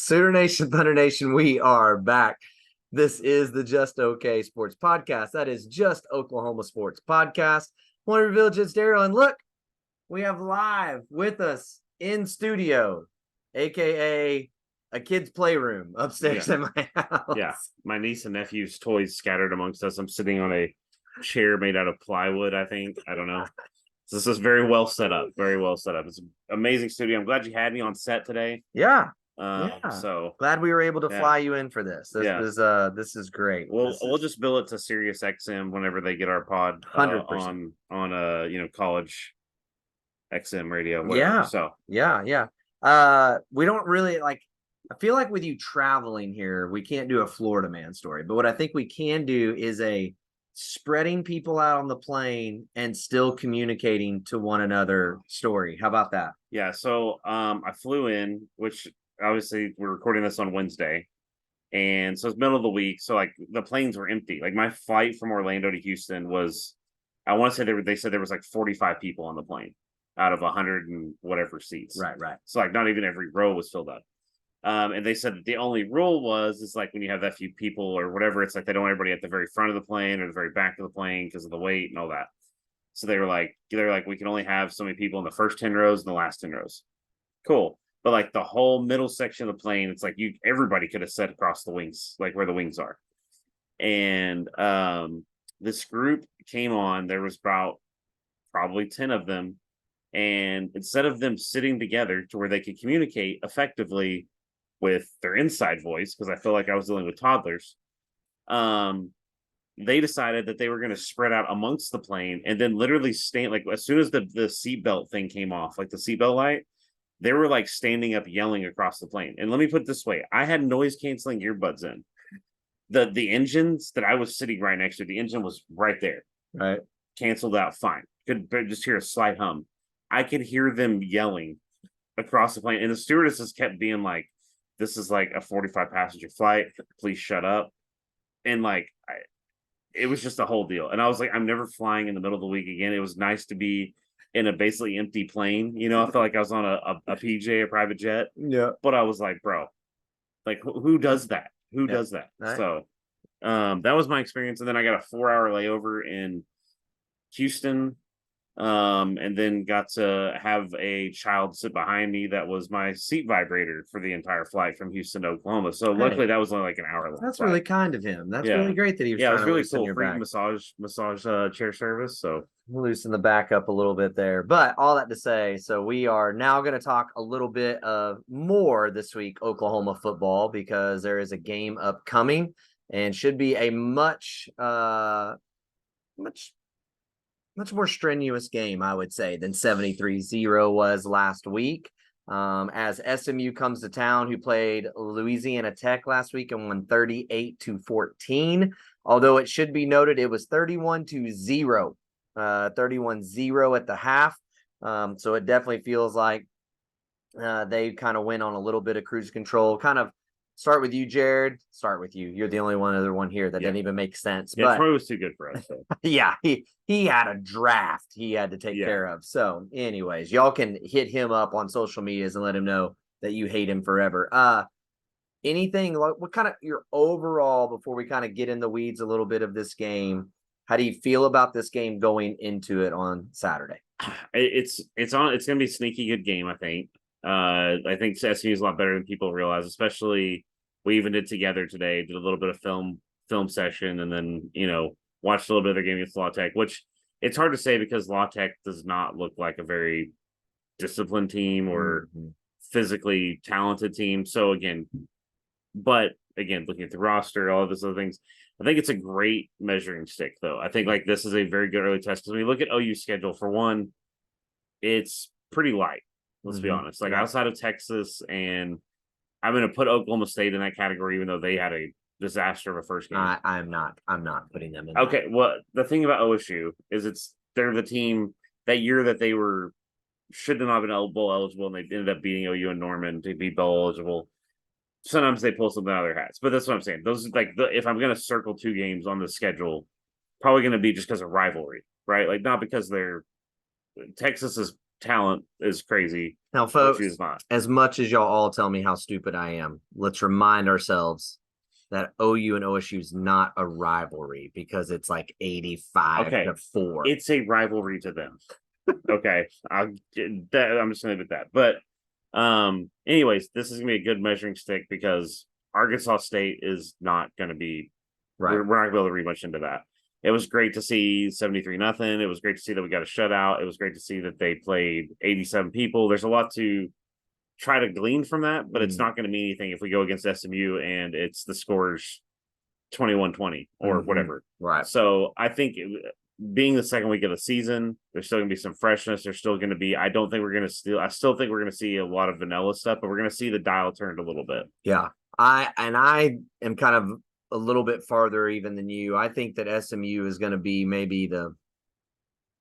Sooner Nation, Thunder Nation, we are back. This is the Just Okay Sports Podcast. That is Just Oklahoma Sports Podcast. I want to reveal just Daryl, and look, we have live with us in studio, aka a kid's playroom upstairs in my house. Yeah, my niece and nephew's toys scattered amongst us. I'm sitting on a chair made out of plywood, I think. I don't know. So this is very well set up. Very well set up. It's an amazing studio. I'm glad you had me on set today. Yeah. So glad we were able to fly you in for this. This is great. We'll just bill it to Sirius XM whenever they get our pod 100% on college XM radio. Whatever. Yeah. So we don't really I feel like with you traveling here, we can't do a Florida man story, but what I think we can do is a spreading people out on the plane and still communicating to one another story. How about that? Yeah. So I flew in, which obviously we're recording this on Wednesday, and so it's middle of the week, so like the planes were empty. Like my flight from Orlando to Houston was, I want to say they said there was like 45 people on the plane out of 100 and whatever seats. Right. So like not even every row was filled up. And they said that the only rule is like when you have that few people or whatever, it's like they don't want everybody at the very front of the plane or the very back of the plane because of the weight and all that. So they're like we can only have so many people in the first 10 rows and the last 10 rows. Cool. But like the whole middle section of the plane, it's like everybody could have sat across the wings, like where the wings are. And this group came on. There was about probably 10 of them. And instead of them sitting together to where they could communicate effectively with their inside voice, because I feel like I was dealing with toddlers, they decided that they were going to spread out amongst the plane and then literally stand, like as soon as the seatbelt thing came off, like the seatbelt light, they were like standing up yelling across the plane. And let me put it this way, I had noise canceling earbuds in. The engines that I was sitting right next to, the engine was right there. Right. Canceled out fine. Could just hear a slight hum. I could hear them yelling across the plane. And the stewardesses kept being like, this is like a 45 passenger flight. Please shut up. And like, it was just a whole deal. And I was like, I'm never flying in the middle of the week again. It was nice to be in a basically empty plane. You know, I felt like I was on a PJ, a private jet. Yeah. But I was like, bro, like who does that? Who does that? Right. So that was my experience. And then I got a 4-hour layover in Houston. And then got to have a child sit behind me that was my seat vibrator for the entire flight from Houston to Oklahoma. So luckily that was only like an hour long. That's really kind of him. That's really great that he was it was really cool. Free back. massage chair service. So loosen the back up a little bit there. But all that to say, so we are now going to talk a little bit of more this week Oklahoma football, because there is a game upcoming and should be a much more strenuous game, I would say, than 73-0 was last week. As SMU comes to town, who played Louisiana Tech last week and won 38-14. Although it should be noted, it was 31-0, 31-0 at the half. So it definitely feels like they kind of went on a little bit of cruise control. Kind of start with you, Jared. Start with you. You're the only other one here that didn't even make sense. Yeah, Troy was too good for us. So. Yeah, he had a draft he had to take care of. So anyways, y'all can hit him up on social medias and let him know that you hate him forever. Anything, what kind of your overall, before we kind of get in the weeds a little bit of this game, how do you feel about this game going into it on Saturday? It's going to be a sneaky good game, I think. I think SMU is a lot better than people realize, especially we even did together today, did a little bit of film session, and then, watched a little bit of their game against La Tech, which it's hard to say because La Tech does not look like a very disciplined team or physically talented team. So again, looking at the roster, all of those other things, I think it's a great measuring stick, though. I think like this is a very good early test because when you look at OU's schedule, for one, it's pretty light. Let's be honest. Like outside of Texas, and I'm going to put Oklahoma State in that category, even though they had a disaster of a first game. I'm not putting them in. Okay. Well, the thing about OSU is they're the team that year that they should have not been bowl eligible, and they ended up beating OU and Norman to be bowl eligible. Sometimes they pull something out of their hats, but that's what I'm saying. Those if I'm going to circle 2 games on the schedule, probably going to be just because of rivalry, right? Like not because Texas is talent is crazy. Now, OSU folks, is not. as much as y'all all tell me how stupid I am, let's remind ourselves that OU and OSU is not a rivalry because it's like 85-4. It's a rivalry to them. Okay, I'm just gonna leave it at that. But anyways, this is gonna be a good measuring stick because Arkansas State is not gonna be right. We're not gonna be able to read much into that. It was great to see 73-0. It was great to see that we got a shutout. It was great to see that they played 87 people. There's a lot to try to glean from that, but it's not going to mean anything if we go against SMU and it's the scores 21-20 or whatever. Right. So I think being the second week of the season, there's still going to be some freshness. There's still going to be, I still think we're going to see a lot of vanilla stuff, but we're going to see the dial turned a little bit. Yeah. I am kind of a little bit farther even than you. I think that SMU is going to be maybe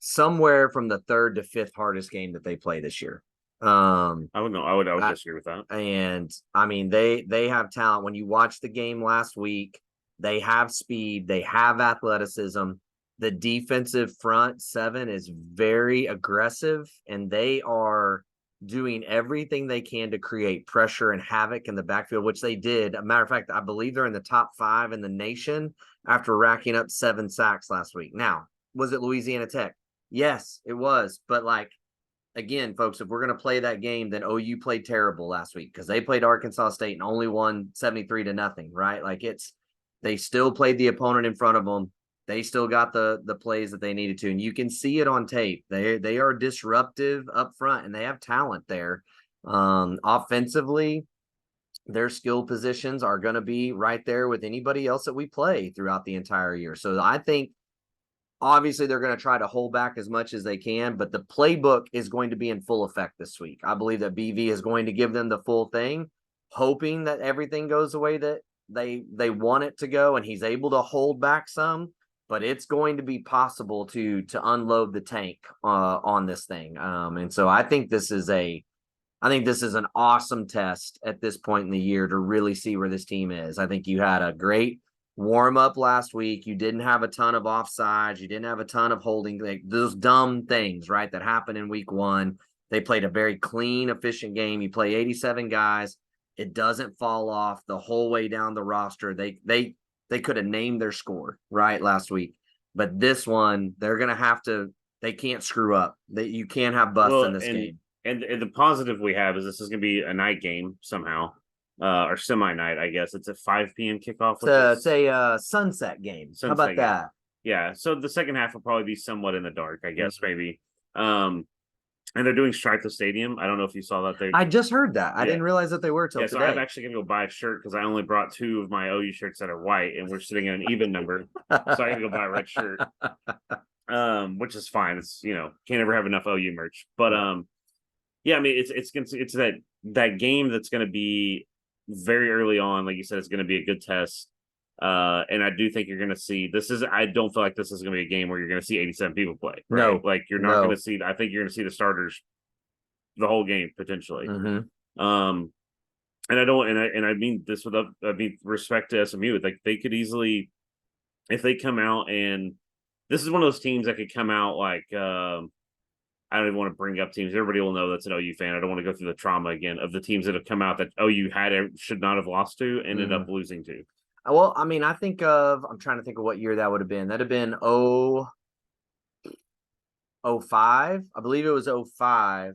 somewhere from the third to fifth hardest game that they play this year. I would disagree with that. And I mean, they have talent. When you watch the game last week, they have speed, they have athleticism. The defensive front seven is very aggressive, and they are doing everything they can to create pressure and havoc in the backfield, which they did. A matter of fact, I believe they're in the top 5 in the nation after racking up 7 sacks last week. Now, was it Louisiana Tech? Yes, it was. But again, folks, if we're going to play that game, then OU played terrible last week because they played Arkansas State and only won 73-0, right? They still played the opponent in front of them. They still got the plays that they needed to, and you can see it on tape. They are disruptive up front, and they have talent there. Offensively, their skill positions are going to be right there with anybody else that we play throughout the entire year. So I think obviously they're going to try to hold back as much as they can, but the playbook is going to be in full effect this week. I believe that BV is going to give them the full thing, hoping that everything goes the way that they want it to go, and he's able to hold back some. But it's going to be possible to unload the tank on this thing. And so I think this is an awesome test at this point in the year to really see where this team is. I think you had a great warm up last week. You didn't have a ton of offsides. You didn't have a ton of holding, those dumb things, right, that happened in week 1. They played a very clean, efficient game. You play 87 guys. It doesn't fall off the whole way down the roster. They could have named their score right last week, but this one they're going to have to. They can't screw up. You can't have busts in this game. And the positive we have is this is going to be a night game somehow, or semi-night, I guess. It's a 5 p.m. kickoff. It's a sunset game. How about that? Yeah. So the second half will probably be somewhat in the dark, I guess, maybe. And they're doing Strike the Stadium. I don't know if you saw that. I just heard that. I didn't realize that they were till today. So I'm actually going to go buy a shirt because I only brought 2 of my OU shirts that are white, and we're sitting in an even number. So I got to go buy a red shirt, which is fine. It's, can't ever have enough OU merch. But, yeah, I mean, it's that game that's going to be very early on. Like you said, it's going to be a good test. And I do think you're going to see I don't feel like this is going to be a game where you're going to see 87 people play. Right? No, you're not going to see. I think you're going to see the starters the whole game potentially. And I mean this with respect to SMU. They could easily, if they come out, and this is one of those teams that could come out I don't even want to bring up teams. Everybody will know that's an OU fan. I don't want to go through the trauma again of the teams that have come out that OU should not have lost to, ended up losing to. Well, I mean, I'm trying to think of what year that would have been. That'd have been 05. I believe it was 05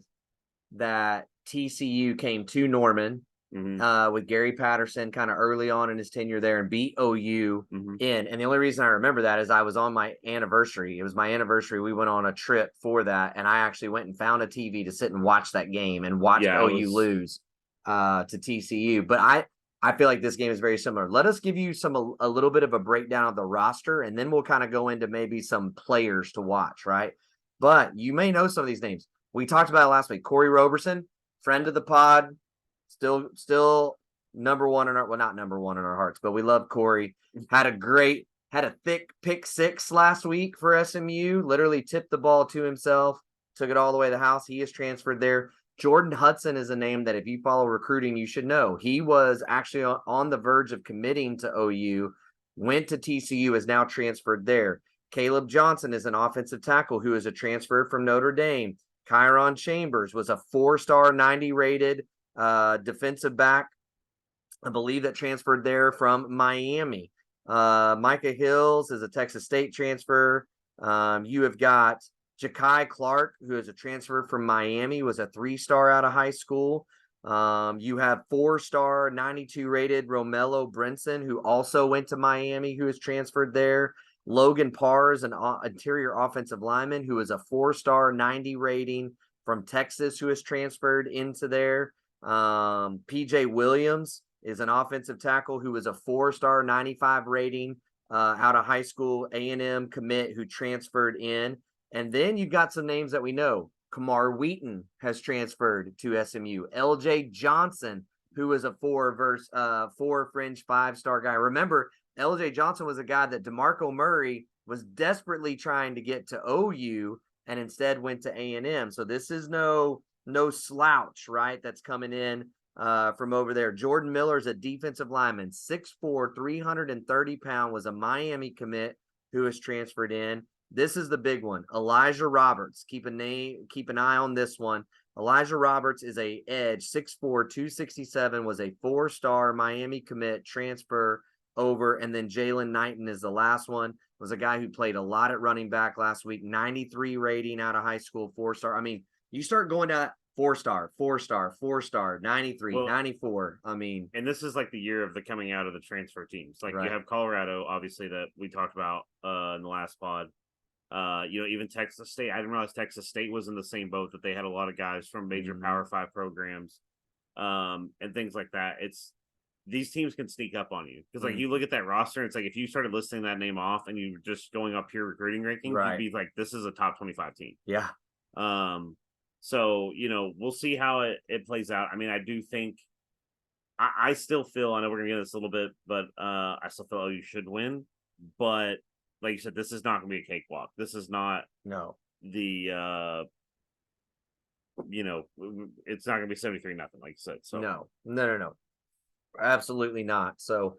that TCU came to Norman with Gary Patterson kind of early on in his tenure there and beat OU in. And the only reason I remember that is I was on my anniversary. It was my anniversary. We went on a trip for that, and I actually went and found a TV to sit and watch that game and watch OU lose to TCU. But I feel like this game is very similar. Let us give you a little bit of a breakdown of the roster, and then we'll kind of go into maybe some players to watch, right? But you may know some of these names. We talked about it last week. Corey Roberson, friend of the pod, still number one in our, well, not number one in our hearts, but we love Corey. Had a thick pick 6 last week for SMU. Literally tipped the ball to himself, took it all the way to the house. He is transferred there. Jordan Hudson is a name that if you follow recruiting, you should know. He was actually on the verge of committing to OU, went to TCU, is now transferred there. Caleb Johnson is an offensive tackle who is a transfer from Notre Dame. Kyron Chambers was a 4-star 90 rated defensive back. I believe that transferred there from Miami. Micah Hills is a Texas State transfer. You have got Ja'Kai Clark, who is a transfer from Miami, was a 3-star out of high school. You have 4-star 92 rated Romello Brinson, who also went to Miami, who is transferred there. Logan Parr is an interior offensive lineman who is a 4-star 90 rating from Texas, who is transferred into there. PJ Williams is an offensive tackle who was a 4-star 95 rating out of high school A&M commit who transferred in. And then you've got some names that we know. Kamar Wheaton has transferred to SMU. LJ Johnson, who is a 4 fringe 5-star guy. Remember, LJ Johnson was a guy that DeMarco Murray was desperately trying to get to OU and instead went to A&M. So this is no slouch, right? That's coming in from over there. Jordan Miller's a defensive lineman, 6'4", 330 pound, was a Miami commit who was transferred in. This is the big one. Elijah Roberts. Keep an eye on this one. Elijah Roberts is a edge, 6'4", 267, was a 4-star Miami commit transfer over. And then Jalen Knighton is the last one. Was a guy who played a lot at running back last week, 93 rating out of high school, 4-star. I mean, you start going to 4-star, 93, 94. I mean, and this is like the year of the coming out of the transfer teams. Like you have Colorado, obviously, that we talked about in the last pod. Even Texas State. I didn't realize Texas State was in the same boat, that they had a lot of guys from major Power 5 programs, and things like that. These teams can sneak up on you because, like, you look at that roster, and it's like if you started listing that name off and you were just going up pure recruiting ranking, you'd be like, this is a top 25 team. Yeah. So we'll see how it plays out. I mean, I do think I still feel, I know we're gonna get this a little bit, but I still feel you should win. But like you said, this is not gonna be a cakewalk. This is not the it's not gonna be 73-0, like you said. So no. Absolutely not. So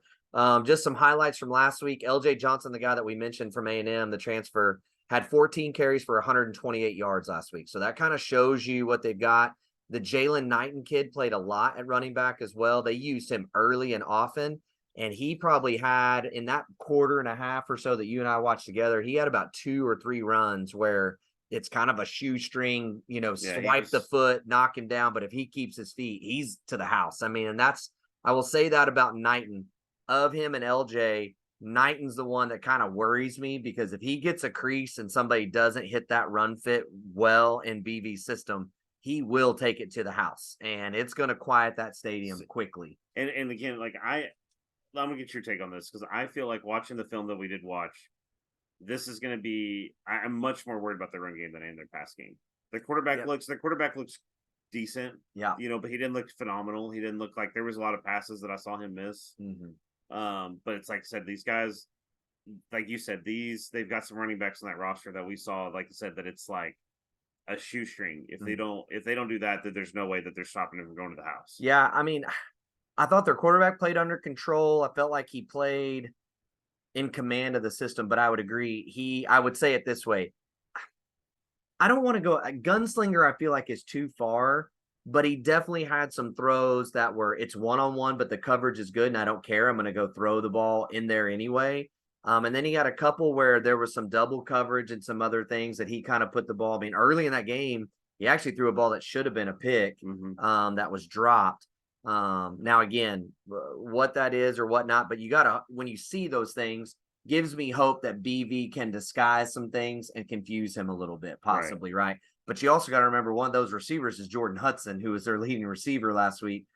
just some highlights from last week. LJ Johnson, the guy that we mentioned from A&M, the transfer, had 14 carries for 128 yards last week. So that kind of shows you what they've got. The Jalen Knighton kid played a lot at running back as well. They used him early and often. And he probably had, in that quarter and a half or so that you and I watched together, he had about 2 or 3 runs where it's kind of a shoestring, swipe the foot, knock him down. But if he keeps his feet, he's to the house. I mean, and I will say that about Knighton. Of him and LJ, Knighton's the one that kind of worries me, because if he gets a crease and somebody doesn't hit that run fit well in BV's system, he will take it to the house, and it's going to quiet that stadium quickly. And again, like I'm gonna get your take on this, because I feel like watching the film that we did watch, this is going to be. I'm much more worried about their run game than in their pass game. The quarterback looks decent, but he didn't look phenomenal. He didn't look like, there was a lot of passes that I saw him miss. But it's like I said, these guys, like you said, they've got some running backs on that roster that we saw, like I said, that it's like a shoestring. If they don't do that, then there's no way that they're stopping them from going to the house. Yeah, I mean, I thought their quarterback played under control. I felt like he played in command of the system, but I would agree. I would say it this way. I don't want to go gunslinger. I feel like is too far, but he definitely had some throws that were, it's one-on-one, but the coverage is good and I don't care. I'm going to go throw the ball in there anyway. And then he had a couple where there was some double coverage and some other things that he kind of put the ball. I mean, early in that game, he actually threw a ball that should have been a pick that was dropped. Now, again, what that is or whatnot, but you got to, when you see those things, gives me hope that BV can disguise some things and confuse him a little bit, possibly, right? But you also got to remember, one of those receivers is Jordan Hudson, who was their leading receiver last week.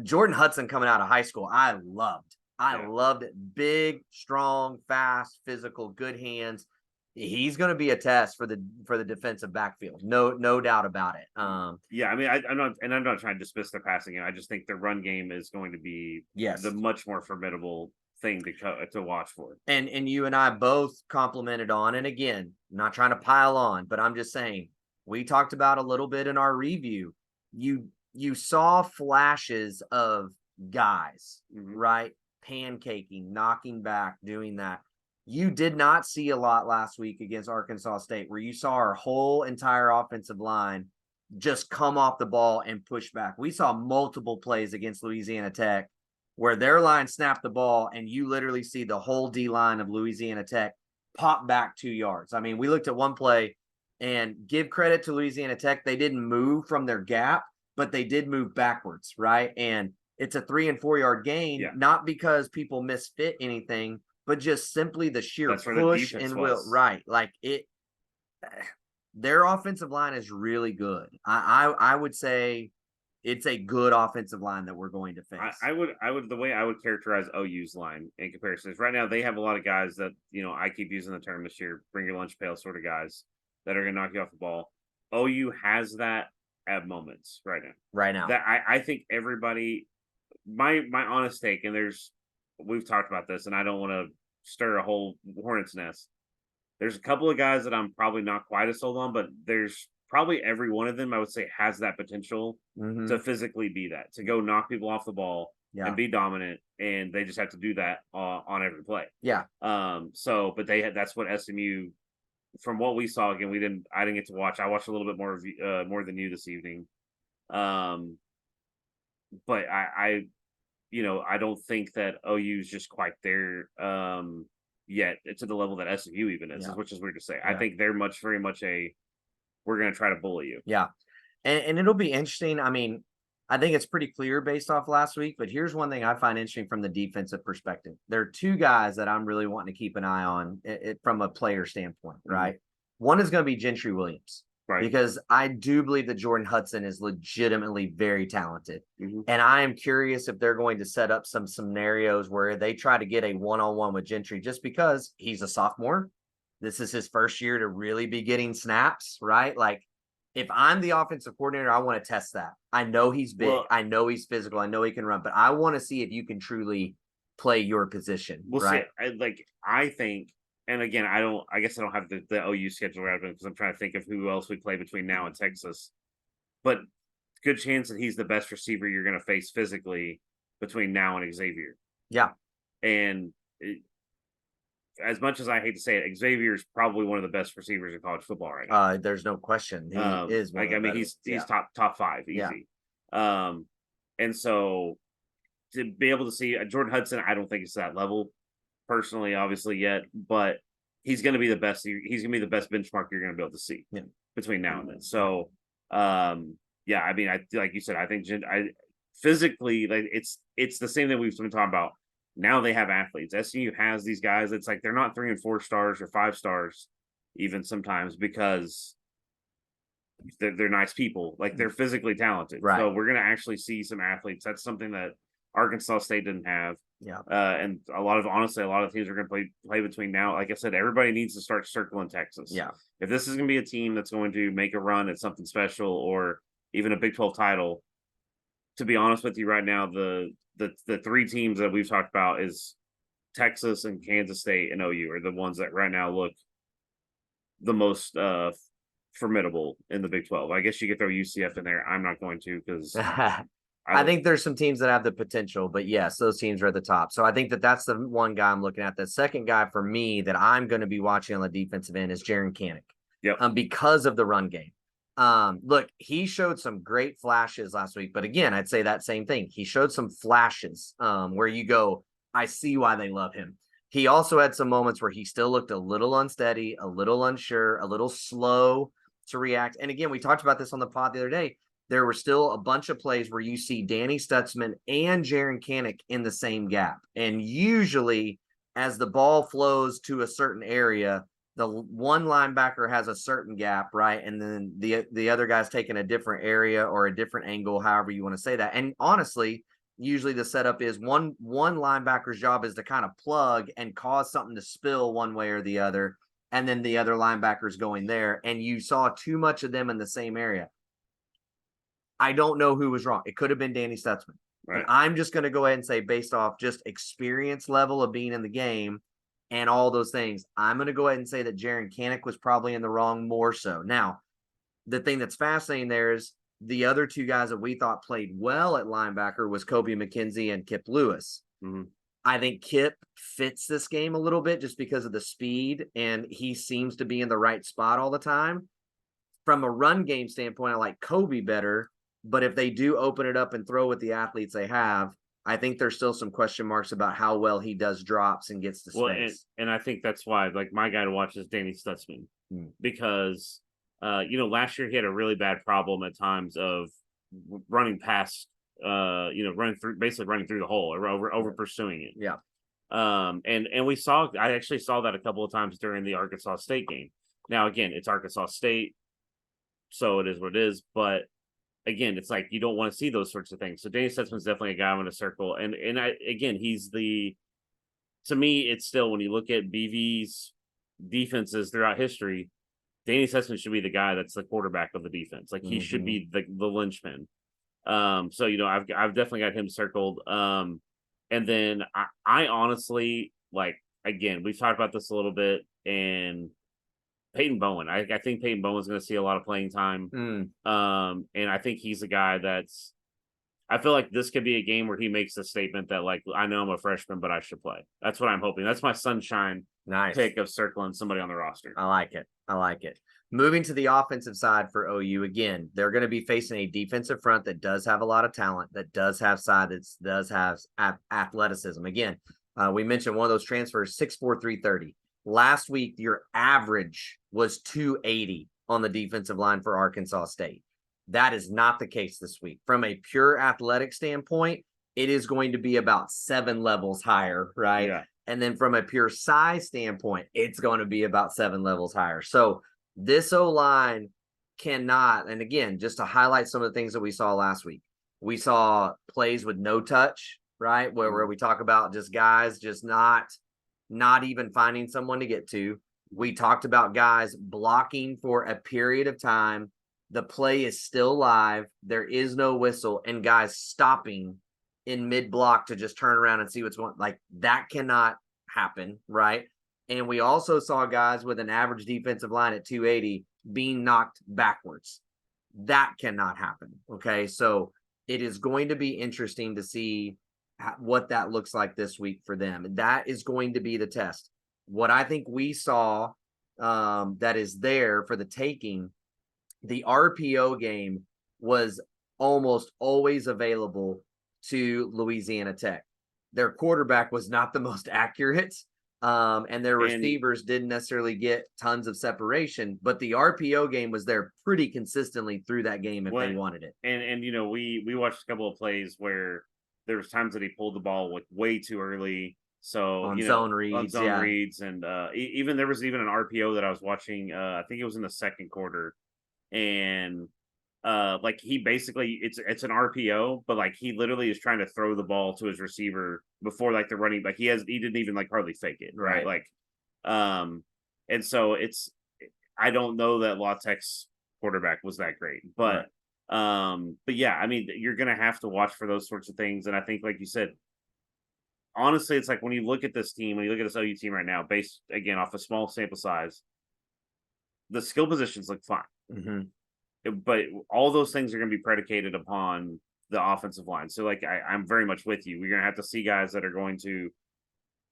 Jordan Hudson coming out of high school, I loved it. Big, strong, fast, physical, good hands. He's going to be a test for the defensive backfield. No doubt about it. I mean, I'm not trying to dismiss their passing game. I just think their run game is going to be the much more formidable thing to watch for. And you and I both complimented on, and again, not trying to pile on, but I'm just saying, we talked about a little bit in our review. You saw flashes of guys, right? Pancaking, knocking back, doing that. You did not see a lot last week against Arkansas State, where you saw our whole entire offensive line just come off the ball and push back. We saw multiple plays against Louisiana Tech where their line snapped the ball and you literally see the whole D line of Louisiana Tech pop back 2 yards. I mean, we looked at one play, and give credit to Louisiana Tech. They didn't move from their gap, but they did move backwards, right? And it's a 3 and 4 yard gain, not because people misfit anything, but just simply the sheer push and will. Right. Like their offensive line is really good. I would say it's a good offensive line that we're going to face. I would the way I would characterize OU's line in comparison is right now they have a lot of guys that, I keep using the term this year, bring your lunch pail sort of guys that are going to knock you off the ball. OU has that at moments right now. Right now. That I think everybody, my honest take, and we've talked about this, and I don't want to stir a whole hornet's nest. There's a couple of guys that I'm probably not quite as sold on, but there's probably every one of them I would say has that potential to physically be that, to go knock people off the ball and be dominant, and they just have to do that on every play. Yeah. But that's what SMU, from what we saw, again, I didn't get to watch. I watched a little bit more than you this evening. But I don't think that OU is just quite there yet to the level that SMU even is, which is weird to say. I think they're very much we're going to try to bully you. Yeah. And it'll be interesting. I mean, I think it's pretty clear based off last week, but here's one thing I find interesting from the defensive perspective. There are two guys that I'm really wanting to keep an eye on from a player standpoint, right? One is going to be Gentry Williams, right? Because I do believe that Jordan Hudson is legitimately very talented. And I am curious if they're going to set up some scenarios where they try to get a one-on-one with Gentry just because he's a sophomore. This is his first year to really be getting snaps, right? Like, if I'm the offensive coordinator, I want to test that. I know he's big. I know he's physical. I know he can run, but I want to see if you can truly play your position. Right? I think, and again, I guess I don't have the OU schedule right because I'm trying to think of who else we play between now and Texas. But good chance that he's the best receiver you're going to face physically between now and Xavier. Yeah. And as much as I hate to say it, Xavier is probably one of the best receivers in college football right now. There's no question. He is. He's top 5 easy. Yeah. And so to be able to see Jordan Hudson, I don't think it's that level personally, obviously yet, but he's going to be the best. He's going to be the best benchmark you're going to be able to see between now and then. So, I mean, like you said, I think physically, like it's the same that we've been talking about. Now they have athletes. SMU has these guys. It's like they're not 3 and 4 stars or 5 stars, even sometimes, because they're nice people. Like they're physically talented. Right. So we're going to actually see some athletes. That's something that Arkansas State didn't have. Yeah. And a lot of teams are going to play between now. Like I said, everybody needs to start circling Texas. Yeah. If this is going to be a team that's going to make a run at something special or even a Big 12 title, to be honest with you right now, the 3 teams that we've talked about is Texas and Kansas State and OU are the ones that right now look the most formidable in the Big 12. I guess you could throw UCF in there. I'm not going to because I think there's some teams that have the potential, but yes, those teams are at the top. So I think that's the one guy I'm looking at. The second guy for me that I'm going to be watching on the defensive end is Jaren Kanak. Yep. Because of the run game. Look, he showed some great flashes last week, but again, I'd say that same thing. He showed some flashes where you go, I see why they love him. He also had some moments where he still looked a little unsteady, a little unsure, a little slow to react. And again, we talked about this on the pod the other day. There were still a bunch of plays where you see Danny Stutzman and Jaren Kanak in the same gap. And usually as the ball flows to a certain area, the one linebacker has a certain gap, right? And then the other guy's taking a different area or a different angle, however you want to say that. And honestly, usually the setup is one linebacker's job is to kind of plug and cause something to spill one way or the other. And then the other linebacker's going there. And you saw too much of them in the same area. I don't know who was wrong. It could have been Danny Stutzman. Right. And I'm just going to go ahead and say, based off just experience level of being in the game and all those things, I'm going to go ahead and say that Jaren Kanak was probably in the wrong more so. Now, the thing that's fascinating there is the other 2 guys that we thought played well at linebacker was Kobe McKenzie and Kip Lewis. Mm-hmm. I think Kip fits this game a little bit just because of the speed, and he seems to be in the right spot all the time. from a run game standpoint, I like Kobe better. But if they do open it up and throw with the athletes they have, I think there's still some question marks about how well he does drops and gets to Well, and, space. and I think that's why, like, my guy to watch is Danny Stutzman because, last year he had a really bad problem at times of running past, basically running through the hole or over pursuing it. Yeah. And I actually saw that a couple of times during the Arkansas State game. Now, again, it's Arkansas State, so it is what it is. But again, it's like you don't want to see those sorts of things. So Danny Stutzman's definitely a guy I'm going to circle. And to me, it's still, when you look at BV's defenses throughout history, Danny Stutzman should be the guy that's the quarterback of the defense. Like he should be the linchpin. So I've definitely got him circled. And then I honestly, like, again, we've talked about this a little bit, and Peyton Bowen. I think Peyton Bowen's going to see a lot of playing time. And I think he's a guy I feel like this could be a game where he makes the statement that, like, I know I'm a freshman, but I should play. That's what I'm hoping. That's my sunshine pick of circling somebody on the roster. I like it. Moving to the offensive side for OU, again, they're going to be facing a defensive front that does have a lot of talent, that does have size, that does have athleticism. Again, we mentioned one of those transfers, 6'4", 330. Last week, your average was 280 on the defensive line for Arkansas State. That is not the case this week. From a pure athletic standpoint, it is going to be about 7 levels higher, right? Yeah. And then from a pure size standpoint, it's going to be about 7 levels higher. So this O-line cannot, and again, just to highlight some of the things that we saw last week, we saw plays with no touch, right? Where we talk about just guys just not even finding someone to get to. We talked about guys blocking for a period of time. The play is still live. There is no whistle, and guys stopping in mid-block to just turn around and see what's going. Like, that cannot happen, right? And we also saw guys with an average defensive line at 280 being knocked backwards. That cannot happen, okay? So it is going to be interesting to see what that looks like this week for them. That is going to be the test. What I think we saw that is there for the taking, the RPO game was almost always available to Louisiana Tech. Their quarterback was not the most accurate, and their receivers didn't necessarily get tons of separation, but the RPO game was there pretty consistently through that game if they wanted it. And we watched a couple of plays where there was times that he pulled the ball way too early. So on zone reads, and even there was even an RPO that I was watching. I think it was in the second quarter, and like he basically it's an RPO, but like he literally is trying to throw the ball to his receiver before like the running, like he didn't even like hardly fake it, right? Like, and so I don't know that La Tech's quarterback was that great, but yeah, I mean, you're gonna have to watch for those sorts of things, and I think, like you said, honestly, it's like when you look at this team, when you look at this OU team right now, based again off a small sample size, the skill positions look fine. But all those things are going to be predicated upon the offensive line. So, like, I'm very much with you. We're going to have to see guys that are going to,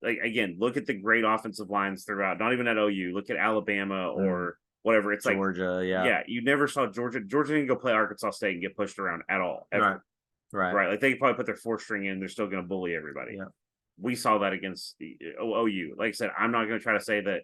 like, again, look at the great offensive lines throughout. Not even at OU. Look at Alabama or whatever. It's Georgia, like Georgia. You never saw Georgia. Georgia didn't go play Arkansas State and get pushed around at all. Ever. Right. Like, they could probably put their 4th string in. They're still going to bully everybody. Yeah. We saw that against the OU. Like I said, I'm not going to try to say that,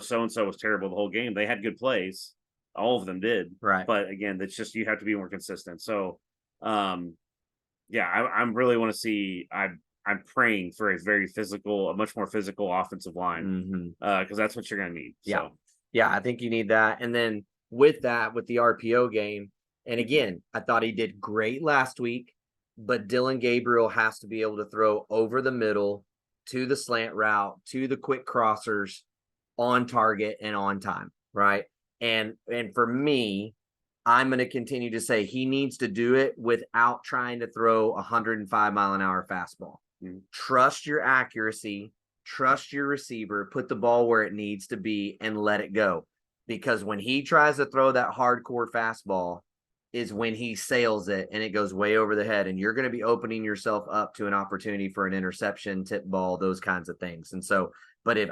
so and so was terrible the whole game. They had good plays. All of them did. Right. But again, that's just, you have to be more consistent. So, yeah, I really want to see, I'm praying for a much more physical offensive line, because that's what you're going to need. Yeah. So. Yeah, I think you need that. And then with that, with the RPO game, and again, I thought he did great last week, but Dylan Gabriel has to be able to throw over the middle to the slant route, to the quick crossers, on target and on time, right? And for me, I'm going to continue to say he needs to do it without trying to throw 105-mile-an-hour fastball. Trust your accuracy, trust your receiver, put the ball where it needs to be, and let it go. Because when he tries to throw that hardcore fastball, is when he sails it and it goes way over the head, and you're going to be opening yourself up to an opportunity for an interception, tip ball, those kinds of things. And so, but if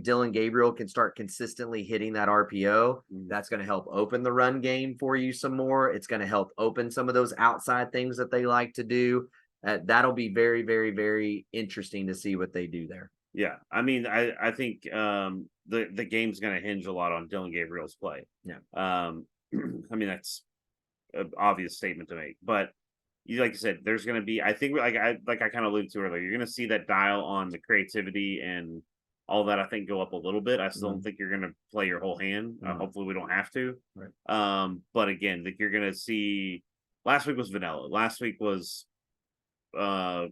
Dillon Gabriel can start consistently hitting that RPO, that's going to help open the run game for you some more. It's going to help open some of those outside things that they like to do. That'll be very, very, very interesting to see what they do there. Yeah, I mean, I think the game's going to hinge a lot on Dillon Gabriel's play. Yeah. I mean, that's an obvious statement to make, but like you said, there's going to be, I think, like I kind of alluded to earlier, you're going to see that dial on the creativity and all that, I think, go up a little bit. I still don't think you're going to play your whole hand. Hopefully we don't have to. Right. But again, like, you're going to see, last week was vanilla. Last week was a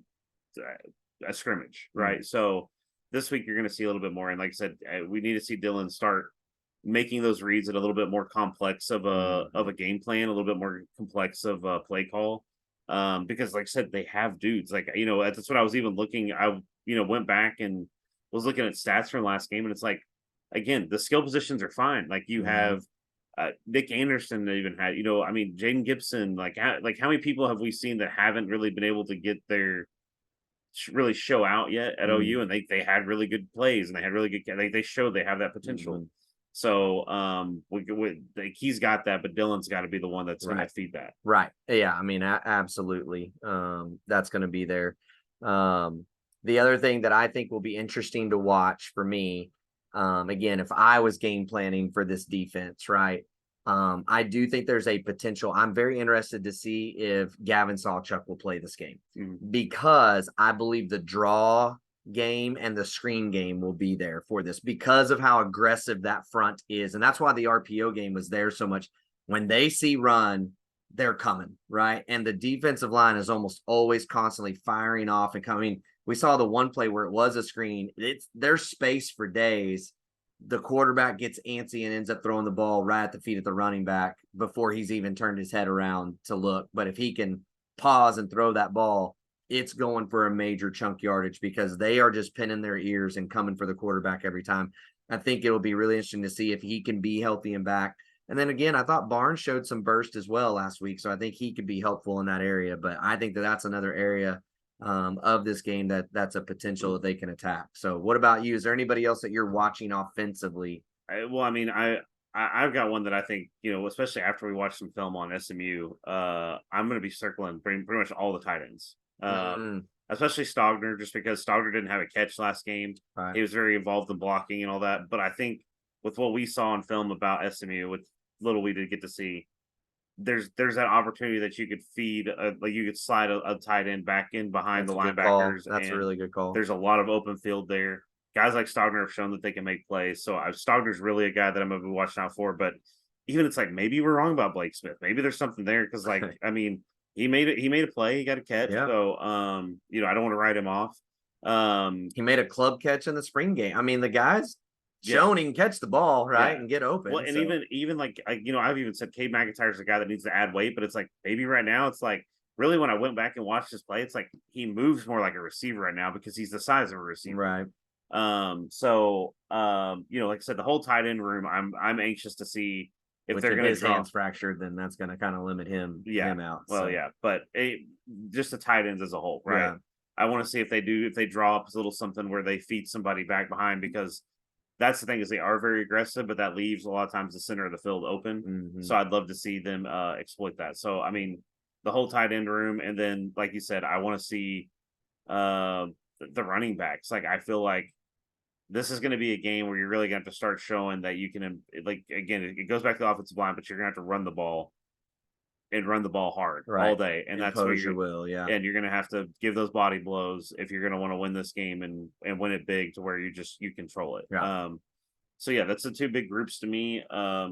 scrimmage, right? So this week you're going to see a little bit more. And like I said, we need to see Dillon start making those reads at a little bit more complex of a game plan, a little bit more complex of a play call. Because like I said, they have dudes, like, that's what I was even looking. I, went back and was looking at stats from last game, and it's like, again, the skill positions are fine. Like, you have Nick Anderson even had, I mean, Jaden Gibson, like how many people have we seen that haven't really been able to get their really show out yet at OU, and they had really good plays, and they had really good, they showed they have that potential. So he's got that, but Dillon's got to be the one that's going to feed that. Right. Yeah. I mean, absolutely. That's going to be there. The other thing that I think will be interesting to watch for me, again, if I was game planning for this defense, right? I do think there's a potential. I'm very interested to see if Gavin Sawchuk will play this game, because I believe the draw game and the screen game will be there for this because of how aggressive that front is. And that's why the RPO game was there so much. When they see run, they're coming, right? And the defensive line is almost always constantly firing off and coming. We saw the one play where it was a screen. There's space for days. The quarterback gets antsy and ends up throwing the ball right at the feet of the running back before he's even turned his head around to look. But if he can pause and throw that ball, it's going for a major chunk yardage because they are just pinning their ears and coming for the quarterback every time. I think it'll be really interesting to see if he can be healthy and back. And then again, I thought Barnes showed some burst as well last week, so I think he could be helpful in that area. But I think that's another area of this game that's a potential that they can attack. So what about you? Is there anybody else that you're watching offensively? Well, I mean, I've got one that I think, especially after we watch some film on SMU, I'm going to be circling pretty much all the tight ends. Especially Stogner, just because Stogner didn't have a catch last game. Right. He was very involved in blocking and all that. But I think with what we saw on film about SMU, with little we did get to see, there's that opportunity that you could feed, like you could slide a tight end back in behind the linebackers. That's a really good call. There's a lot of open field there. Guys like Stogner have shown that they can make plays. So Stogner's really a guy that I'm going to be watching out for. But even it's like, maybe we're wrong about Blake Smith. Maybe there's something there because, like, I mean, he made a play. He got a catch. Yeah. So, I don't want to write him off. He made a club catch in the spring game. I mean, the guy's shown he can catch the ball, right, and get open. Well, and even like, I've even said Cade McIntyre's a guy that needs to add weight, but it's like, maybe right now it's like, really, when I went back and watched his play, it's like he moves more like a receiver right now because he's the size of a receiver. Right. Like I said, the whole tight end room, I'm anxious to see if they're going to his hands fractured, then that's going to kind of limit him out. Well, but just the tight ends as a whole, right? Yeah. I want to see if they draw up a little something where they feed somebody back behind, because that's the thing, is they are very aggressive, but that leaves a lot of times the center of the field open. So I'd love to see them exploit that. So, I mean, the whole tight end room, and then, like you said, I want to see the running backs. Like, I feel like this is going to be a game where you're really going to have to start showing that you can, like, again, it goes back to the offensive line, but you're going to have to run the ball and run the ball hard all day. And that's what you will. Yeah. And you're going to have to give those body blows if you're going to want to win this game and win it big to where you control it. Yeah. So yeah, that's the two big groups to me. But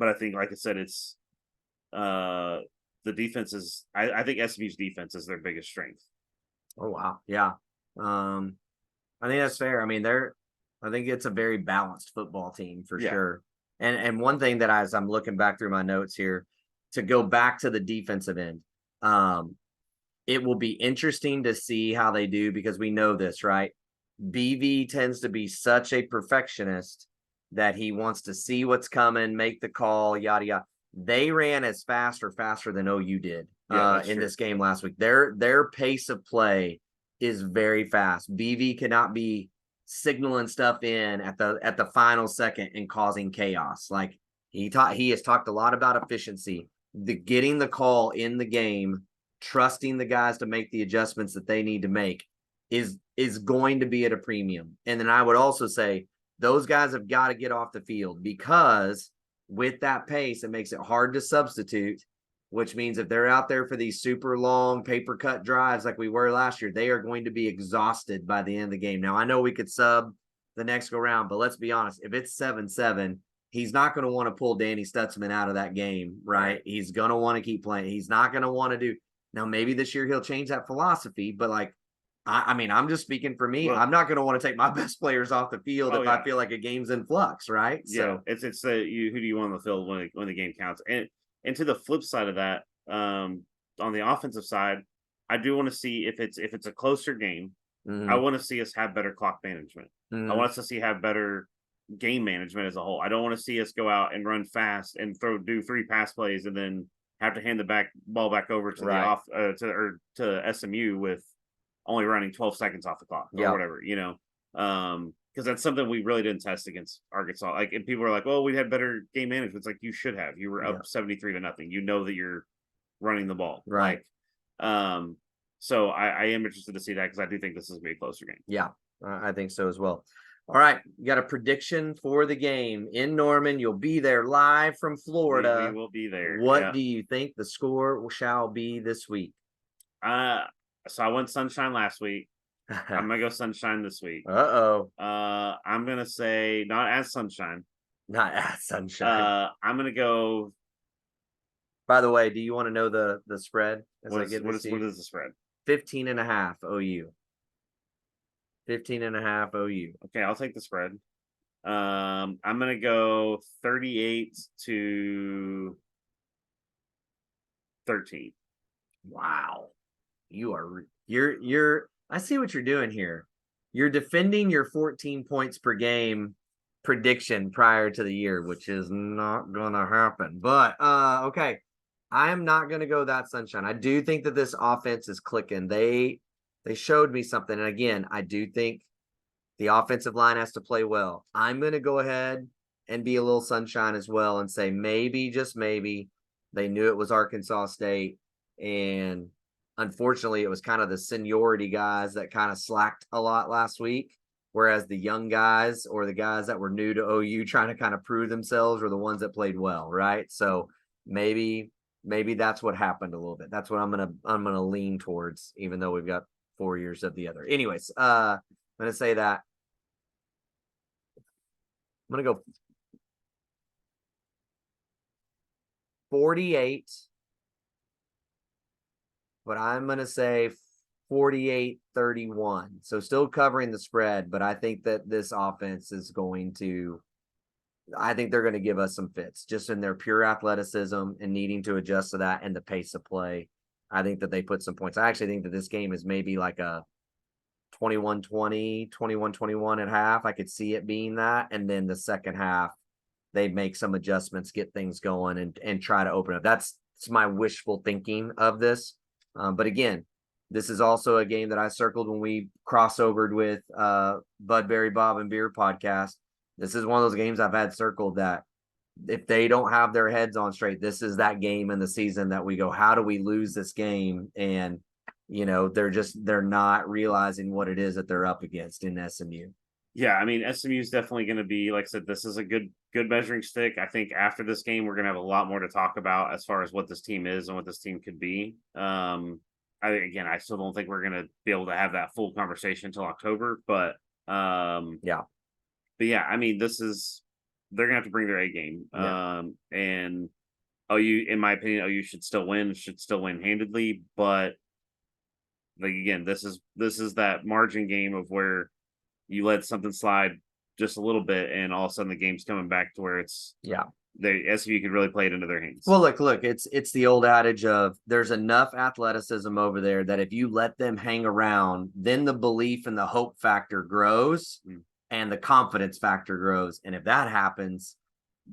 I think, like I said, it's the defense is, I think SMU's defense is their biggest strength. Oh, wow. Yeah. I think that's fair. I mean, I think it's a very balanced football team for sure. And one thing that as I'm looking back through my notes here, to go back to the defensive end, it will be interesting to see how they do, because we know this, right? BV tends to be such a perfectionist that he wants to see what's coming, make the call, yada, yada. they ran as fast or faster than OU did in true. this game last week. Their pace of play is very fast. BV cannot be signaling stuff in at the final second and causing chaos. Like he has talked a lot about efficiency, getting the call in the game, trusting the guys to make the adjustments that they need to make is going to be at a premium. And then I would also say those guys have got to get off the field, because with that pace, it makes it hard to substitute, which means if they're out there for these super long paper cut drives like we were last year, they are going to be exhausted by the end of the game. Now, I know we could sub the next go round, but let's be honest, if it's 7-7, he's not going to want to pull Danny Stutzman out of that game, right? He's going to want to keep playing. He's not going to want to do. Now, maybe this year he'll change that philosophy, but like, I mean, I'm just speaking for me. Well, I'm not going to want to take my best players off the field if I feel like a game's in flux, right? Yeah, so it's who do you want on the field when the game counts? And to the flip side of that, on the offensive side, I do want to see if it's a closer game. Mm-hmm. I want to see us have better clock management. Mm-hmm. I want us to have better game management as a whole. I don't want to see us go out and run fast and do 3 pass plays and then have to hand the ball back over to to SMU with only running 12 seconds off the clock or whatever, because that's something we really didn't test against Arkansas. Like, and people are like, "Well, we had better game management." It's like, you should have. You were up 73-0. You know that you're running the ball, right? So I am interested to see that, because I do think this is gonna be a closer game. Yeah, I think so as well. All right, you got a prediction for the game in Norman. You'll be there live from Florida. We will be there. What do you think the score shall be this week? So I went Sunshine last week. I'm gonna go Sunshine this week. I'm gonna say not as Sunshine. Not as Sunshine. I'm gonna go. By the way, do you want to know the spread? What is the spread? 15.5 OU. 15.5 OU. Okay, I'll take the spread. I'm gonna go 38-13. Wow. You're I see what you're doing here. You're defending your 14 points per game prediction prior to the year, which is not gonna happen. But okay. I am not gonna go that Sunshine. I do think that this offense is clicking. They showed me something. And again, I do think the offensive line has to play well. I'm gonna go ahead and be a little Sunshine as well and say maybe, just maybe, they knew it was Arkansas State, and unfortunately, it was kind of the seniority guys that kind of slacked a lot last week, whereas the young guys or the guys that were new to OU trying to kind of prove themselves were the ones that played well, right? So maybe that's what happened a little bit. That's what I'm gonna lean towards, even though we've got 4 years of the other. Anyways, I'm gonna say that I'm gonna go 48. But I'm going to say 48-31. So still covering the spread, but I think that this offense is I think they're going to give us some fits just in their pure athleticism and needing to adjust to that and the pace of play. I think that they put some points. I actually think that this game is maybe like a 21-20, 21-21 at half. I could see it being that. And then the second half, they make some adjustments, get things going and try to open up. That's my wishful thinking of this. But again, this is also a game that I circled when we crossovered with Budberry Bob and Beer podcast. This is one of those games I've had circled that if they don't have their heads on straight, this is that game in the season that we go, how do we lose this game? And, they're not realizing what it is that they're up against in SMU. Yeah, I mean, SMU is definitely going to be, like I said, this is a good measuring stick. I think after this game, we're going to have a lot more to talk about as far as what this team is and what this team could be. I still don't think we're going to be able to have that full conversation until October, but I mean, they're going to have to bring their A game. Yeah. And OU, in my opinion, OU should still win handedly, but like, again, this is that margin game of where you let something slide just a little bit, and all of a sudden the game's coming back to where it's SMU could really play it into their hands. Well, look, it's the old adage of there's enough athleticism over there that if you let them hang around, then the belief and the hope factor grows and the confidence factor grows. And if that happens,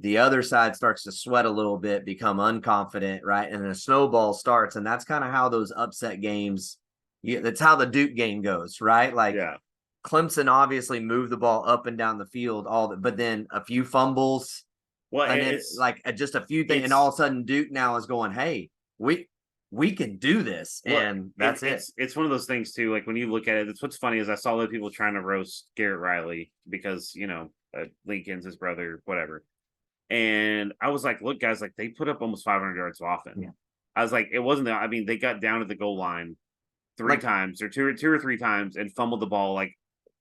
the other side starts to sweat a little bit, become unconfident, right? And then a snowball starts. And that's kind of how those upset games, that's how the Duke game goes, right? Like Yeah. Clemson obviously moved the ball up and down the field, but then a few fumbles, Well, and then just a few things, and all of a sudden Duke now is going, "Hey, we can do this," and that's it. It's one of those things too. Like when you look at it, it's what's funny is I saw the people trying to roast Garrett Riley because Lincoln's his brother, whatever. And I was like, look, guys, like they put up almost 500 yards of offense. Yeah. I was like, it wasn't that. I mean, they got down to the goal line three times or two or three times and fumbled the ball like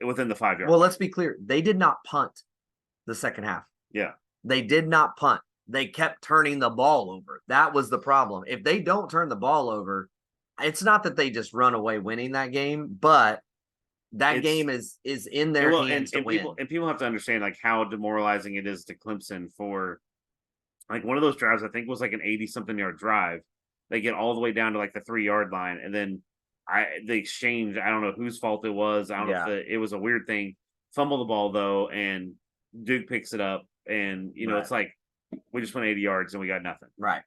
within the 5 yard. Well, let's be clear. They did not punt the second half. Yeah. They did not punt. They kept turning the ball over. That was the problem. If they don't turn the ball over, it's not that they just run away winning that game, but that game is in their hands to win. People have to understand like how demoralizing it is to Clemson for like one of those drives. I think was like an 80-something yard drive. They get all the way down to like the 3-yard line, and then the exchange. I don't know whose fault it was. I don't know if it was a weird thing. Fumble the ball though, and Duke picks it up, and it's like we just went 80 yards and we got nothing. Right.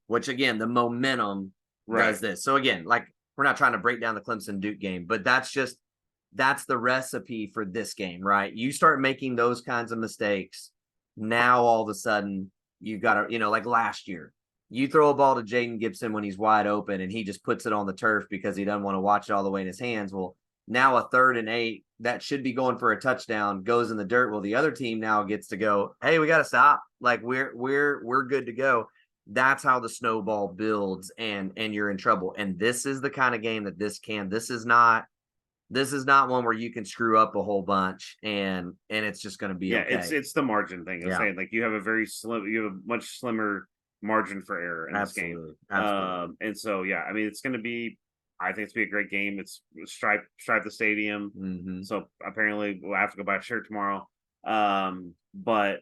Which again, the momentum does this. So again, like we're not trying to break down the Clemson Duke game, but that's the recipe for this game, right? You start making those kinds of mistakes. Now all of a sudden you got to, like last year, you throw a ball to Jaden Gibson when he's wide open and he just puts it on the turf because he doesn't want to watch it all the way in his hands. Well, now a 3rd and 8 that should be going for a touchdown goes in the dirt. Well, the other team now gets to go, hey, we got to stop. Like we're good to go. That's how the snowball builds and you're in trouble. And this is the kind of game that this is not one where you can screw up a whole bunch and it's just going to be okay. It's the margin thing. I'm saying like you have a much slimmer margin for error in this game. Absolutely. And so I mean it's going to be. I think it's going to be a great game. It's stripe the stadium. Mm-hmm. So apparently we'll have to go buy a shirt tomorrow. But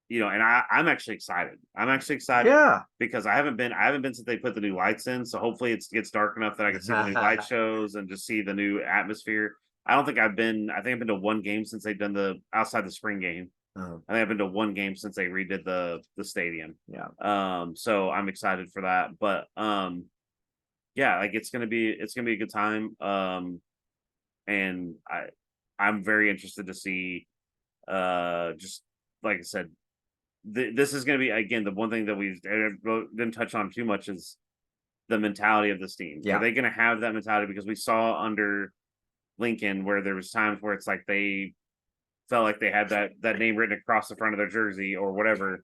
and I'm actually excited. Yeah. Because I haven't been since they put the new lights in. So hopefully it gets dark enough that I can see the new light shows and just see the new atmosphere. I think I've been to one game since they've done the outside the spring game. Uh-huh. I think I've been to one game since they redid the stadium. Yeah. So I'm excited for that. But like it's gonna be a good time. And I'm very interested to see just like I said, this is gonna be again the one thing that we didn't touch on too much is the mentality of this team. Yeah. Are they gonna have that mentality? Because we saw under Lincoln where there was times where it's like they felt like they had that name written across the front of their jersey or whatever,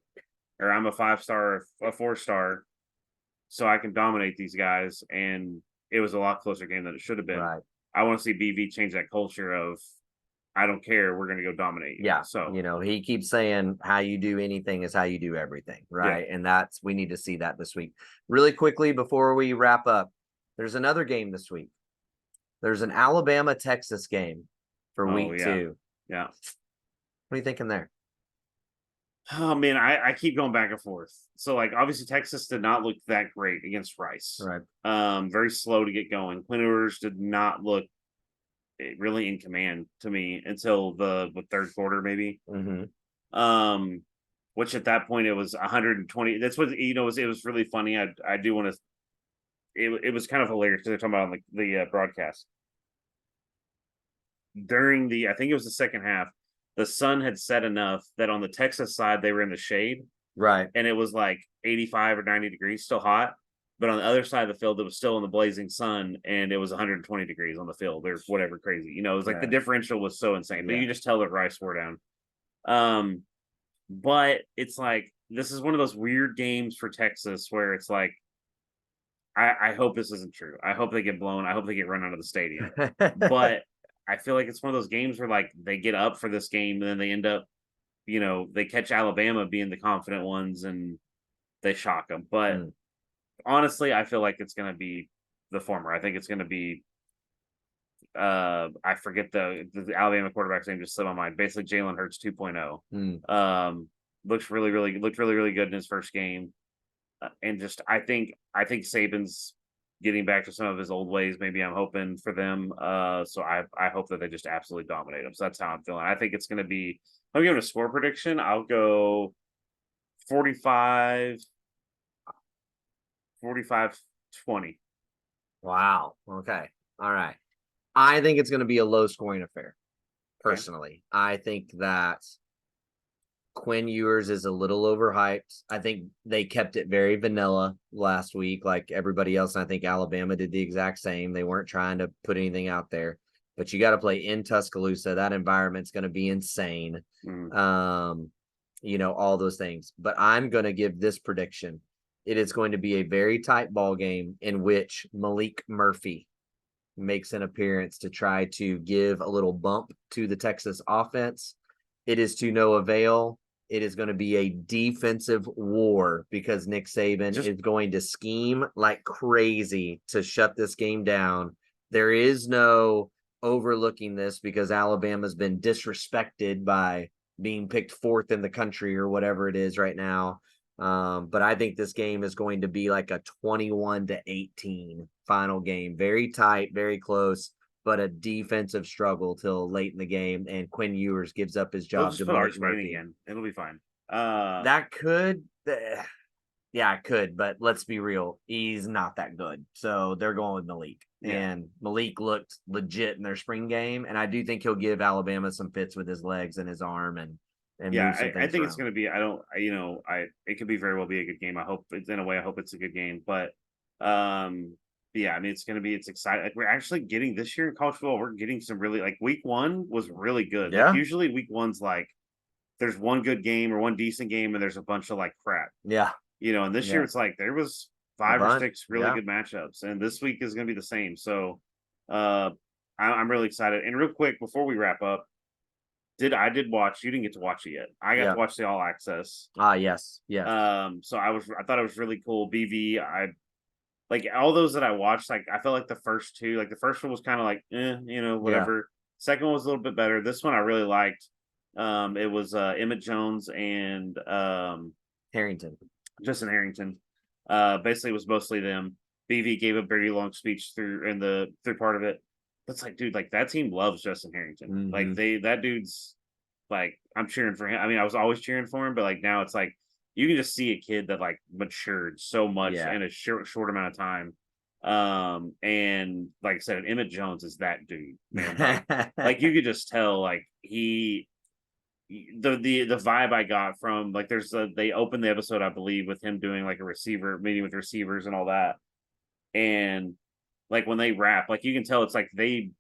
or I'm a 5-star or a 4-star. So I can dominate these guys, and it was a lot closer game than it should have been. Right. I want to see BV change that culture of, I don't care, we're going to go dominate. Yeah. So he keeps saying how you do anything is how you do everything, right? Yeah. And we need to see that this week. Really quickly before we wrap up, there's another game this week. There's an Alabama-Texas game for week 2. Yeah. What are you thinking there? Oh man, I keep going back and forth. So like obviously Texas did not look that great against Rice. Right. Very slow to get going. Quinn Ewers did not look really in command to me until the 3rd quarter maybe. Mm-hmm. Which at that point it was 120. That's what it was really funny. I do want to. It was kind of hilarious because they're talking about on the broadcast during I think it was the second half. The sun had set enough that on the Texas side, they were in the shade. Right. And it was like 85 or 90 degrees, still hot. But on the other side of the field, it was still in the blazing sun and it was 120 degrees on the field or whatever crazy. It was like the differential was so insane. But you just tell that Rice wore down. But it's like, this is one of those weird games for Texas where it's like, I hope this isn't true. I hope they get blown. I hope they get run out of the stadium. But I feel like it's one of those games where like they get up for this game and then they end up, they catch Alabama being the confident ones and they shock them. But honestly, I feel like it's going to be the former. I think it's going to be, I forget the Alabama quarterback's name just slipped my mind. Basically, Jalen Hurts 2.0. Looked really good in his first game. And just, I think Saban's getting back to some of his old ways. Maybe I'm hoping for them. So I hope that they just absolutely dominate them. So that's how I'm feeling. I think it's going to be, I'm giving a score prediction. I'll go 45, 45-20. Wow. Okay. All right. I think it's going to be a low scoring affair. Okay. Personally, I think that Quinn Ewers is a little overhyped. I think they kept it very vanilla last week, like everybody else. And I think Alabama did the exact same. They weren't trying to put anything out there, but you got to play in Tuscaloosa. That environment's going to be insane. Mm. All those things. But I'm going to give this prediction. It is going to be a very tight ball game in which Malik Murphy makes an appearance to try to give a little bump to the Texas offense. It is to no avail. It is going to be a defensive war because Nick Saban is going to scheme like crazy to shut this game down. There is no overlooking this because Alabama's been disrespected by being picked fourth in the country or whatever it is right now. But I think this game is going to be like a 21-18 final game. Very tight, very close, but a defensive struggle till late in the game. And Quinn Ewers gives up his They'll job just to put Malik Arch Manning Murphy. again. It'll be fine. That could, yeah, it could, but let's be real. He's not that good. So they're going with Malik. Yeah. And Malik looked legit in their spring game. And I do think he'll give Alabama some fits with his legs and his arm and yeah, move some I things think it's around. going to be. It could be very well be a good game. I hope it's in a way. I hope it's a good game. But yeah, I mean, it's going to be. It's exciting. Like we're actually getting this year in college football. We're getting some really like week one was really good. Yeah. Like usually week one's like there's one good game or one decent game and there's a bunch of like crap. Yeah. And this year it's like there was 5 or 6 really good matchups, and this week is going to be the same. So, I'm really excited. And real quick before we wrap up, I did watch. You didn't get to watch it yet. I got to watch the All Access. Yes. So I thought it was really cool. BV. I like all those that I watched. Like I felt like the first two. Like the first one was kind of like, whatever. Yeah. Second one was a little bit better. This one I really liked. It was Emmett Jones and Harrington. Justin Harrington. Basically, it was mostly them. BV gave a very long speech through part of it. But it's like, dude, like that team loves Justin Harrington. Mm-hmm. Like that dude's like, I'm cheering for him. I mean, I was always cheering for him, but like now it's like you can just see a kid that like matured so much in a short amount of time. And like I said, Emmett Jones is that dude, man. Like you could just tell, like the vibe I got from like they opened the episode I believe with him doing like a receiver meeting with receivers and all that, and like when they rap, like you can tell it's like the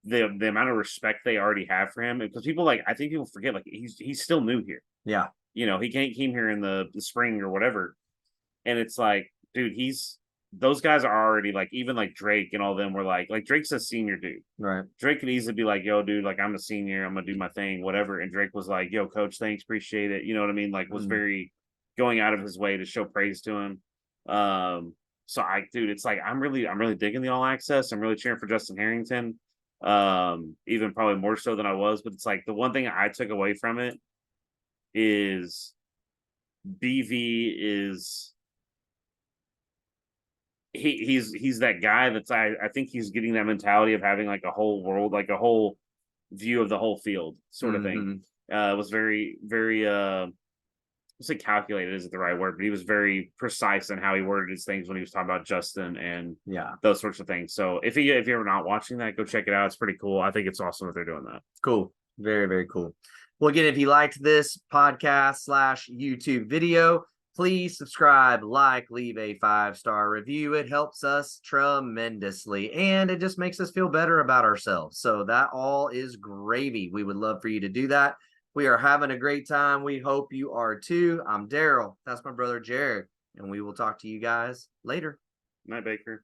amount of respect they already have for him, because I think people forget like he's still new here. Yeah, he came here in the spring or whatever, and it's like, dude, those guys are already like, even like Drake and all them were like Drake's a senior dude. right. Drake could easily be like, yo, dude, like I'm a senior, I'm gonna do my thing, whatever. And Drake was like, yo, coach, thanks, appreciate it. You know what I mean? Like was very going out of his way to show praise to him. So it's like I'm really digging the All Access. I'm really cheering for Justin Harrington. Even probably more so than I was, but it's like the one thing I took away from it is BV is he's that guy that's I think he's getting that mentality of having like a whole world, like a whole view of the whole field sort of thing. It was very, very let's say calculated isn't the right word, but he was very precise in how he worded his things when he was talking about Justin and those sorts of things. So if you're ever not watching that, go check it out. It's pretty cool. I think it's awesome that they're doing that. Cool. Very, very cool. Well, again, if you liked this podcast / YouTube video, please subscribe, leave a 5-star review. It helps us tremendously, and it just makes us feel better about ourselves. So that all is gravy. We would love for you to do that. We are having a great time. We hope you are too. I'm Daryl. That's my brother, Jared, and we will talk to you guys later. Night, Baker.